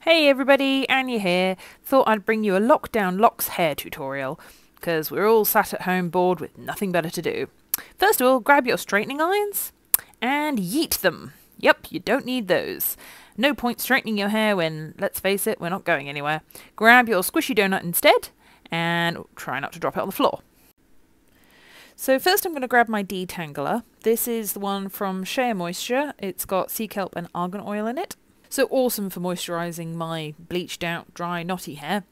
Hey everybody, Anya here. Thought I'd bring you a lockdown locks hair tutorial, because we're all sat at home bored with nothing better to do. First of all, grab your straightening irons and yeet them. Yep, you don't need those. No point straightening your hair when, let's face it, we're not going anywhere. Grab your squishy donut instead and try not to drop it on the floor. So first I'm going to grab my Detangler. This is the one from Shea Moisture. It's got sea kelp and argan oil in it. So awesome for moisturising my bleached out, dry, knotty hair.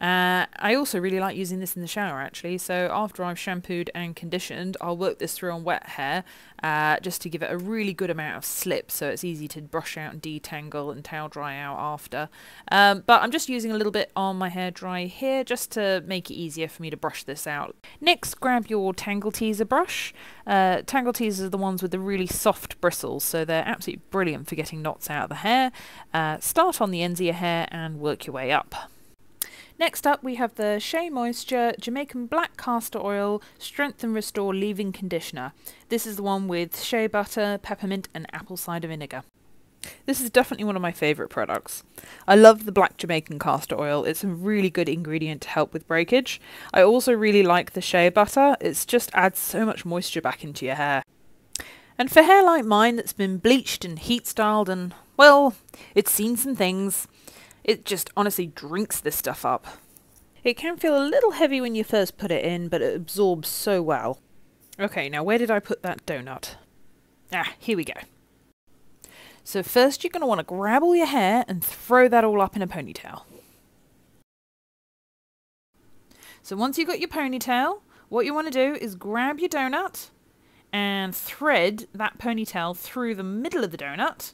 I also really like using this in the shower actually, so after I've shampooed and conditioned, I'll work this through on wet hair just to give it a really good amount of slip so it's easy to brush out and detangle and towel dry out after. But I'm just using a little bit on my hair dry here just to make it easier for me to brush this out. Next, grab your Tangle Teezer brush. Tangle Teezers are the ones with the really soft bristles, so they're absolutely brilliant for getting knots out of the hair. Start on the ends of your hair and work your way up. Next up we have the Shea Moisture Jamaican Black Castor Oil Strength and Restore Leave-In Conditioner. This is the one with shea butter, peppermint and apple cider vinegar. This is definitely one of my favourite products. I love the black Jamaican castor oil, it's a really good ingredient to help with breakage. I also really like the shea butter, it just adds so much moisture back into your hair. And for hair like mine that's been bleached and heat styled and, well, it's seen some things, it just honestly drinks this stuff up. It can feel a little heavy when you first put it in, but it absorbs so well. Okay, now where did I put that donut? Here we go. So first you're going to want to grab all your hair and throw that all up in a ponytail. So once you've got your ponytail, what you want to do is grab your donut and thread that ponytail through the middle of the donut,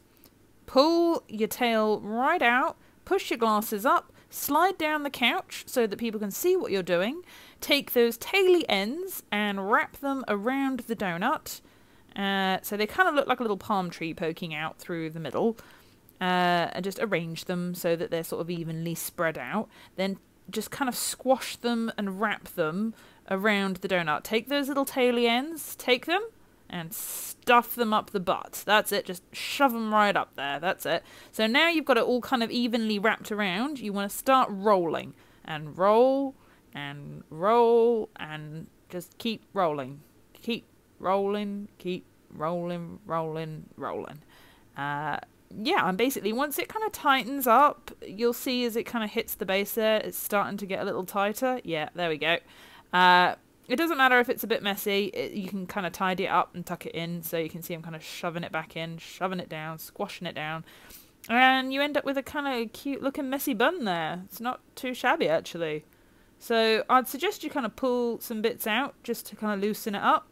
pull your tail right out, push your glasses up, slide down the couch so that people can see what you're doing, take those taily ends and wrap them around the donut, so they kind of look like a little palm tree poking out through the middle, and just arrange them so that they're sort of evenly spread out. Then just kind of squash them and wrap them around the donut. Take those little taily ends, take them, and stuff them up the butt. That's it, just shove them right up there, that's it. So now you've got it all kind of evenly wrapped around, you want to start rolling. And roll, and roll, and just keep rolling. Keep rolling, keep rolling, rolling, rolling. Yeah, and basically once it kind of tightens up, you'll see as it kind of hits the base there, it's starting to get a little tighter. Yeah, there we go. It doesn't matter if it's a bit messy, you can kind of tidy it up and tuck it in, so you can see I'm kind of shoving it back in, shoving it down, squashing it down, and you end up with a kind of cute looking messy bun there. It's not too shabby actually. So I'd suggest you kind of pull some bits out just to kind of loosen it up.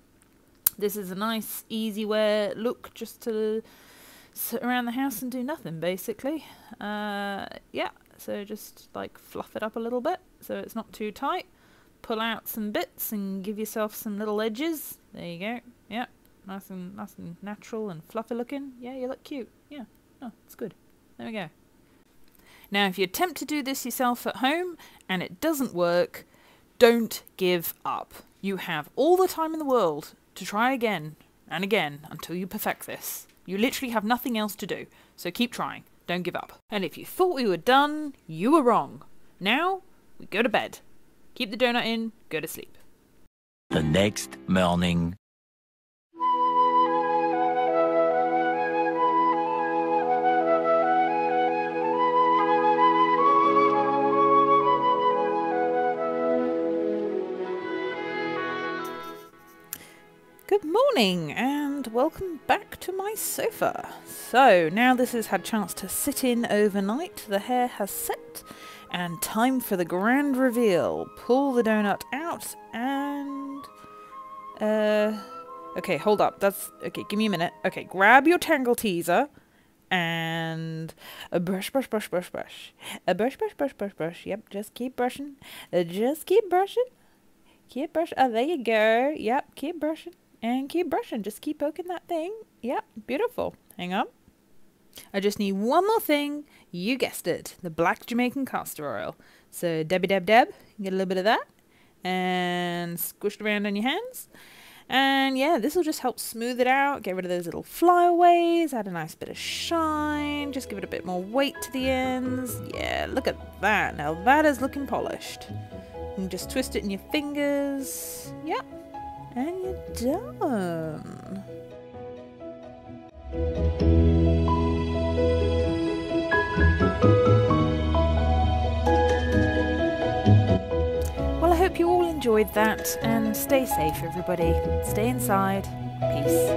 This is a nice easy wear look just to sit around the house and do nothing basically. Yeah, so just like fluff it up a little bit so it's not too tight. Pull out some bits and give yourself some little edges. There you go. Yeah, nice and natural and fluffy looking. Yeah, you look cute. Yeah, oh, it's good. There we go. Now, if you attempt to do this yourself at home and it doesn't work, don't give up. You have all the time in the world to try again and again until you perfect this. You literally have nothing else to do, so keep trying. Don't give up. And if you thought we were done, you were wrong. Now, we go to bed. Keep the donut in, go to sleep. The next morning. Good morning and welcome back to my sofa. So now this has had a chance to sit in overnight, the hair has set, and time for the grand reveal. Pull the donut out and... okay, hold up. Okay, give me a minute. Okay, grab your Tangle Teezer and a brush. A brush. Yep, just keep brushing. Just keep brushing. Keep brushing. Oh, there you go. Yep, keep brushing. And keep brushing. Just keep poking that thing. Yep, beautiful. Hang on. I just need one more thing. You guessed it. The black Jamaican castor oil. So dab, get a little bit of that. And squish it around on your hands. And yeah, this will just help smooth it out, get rid of those little flyaways, add a nice bit of shine, just give it a bit more weight to the ends. Yeah, look at that. Now that is looking polished. You can just twist it in your fingers. Yep. And you're done. Well, I hope you all enjoyed that, and stay safe, everybody. Stay inside. Peace.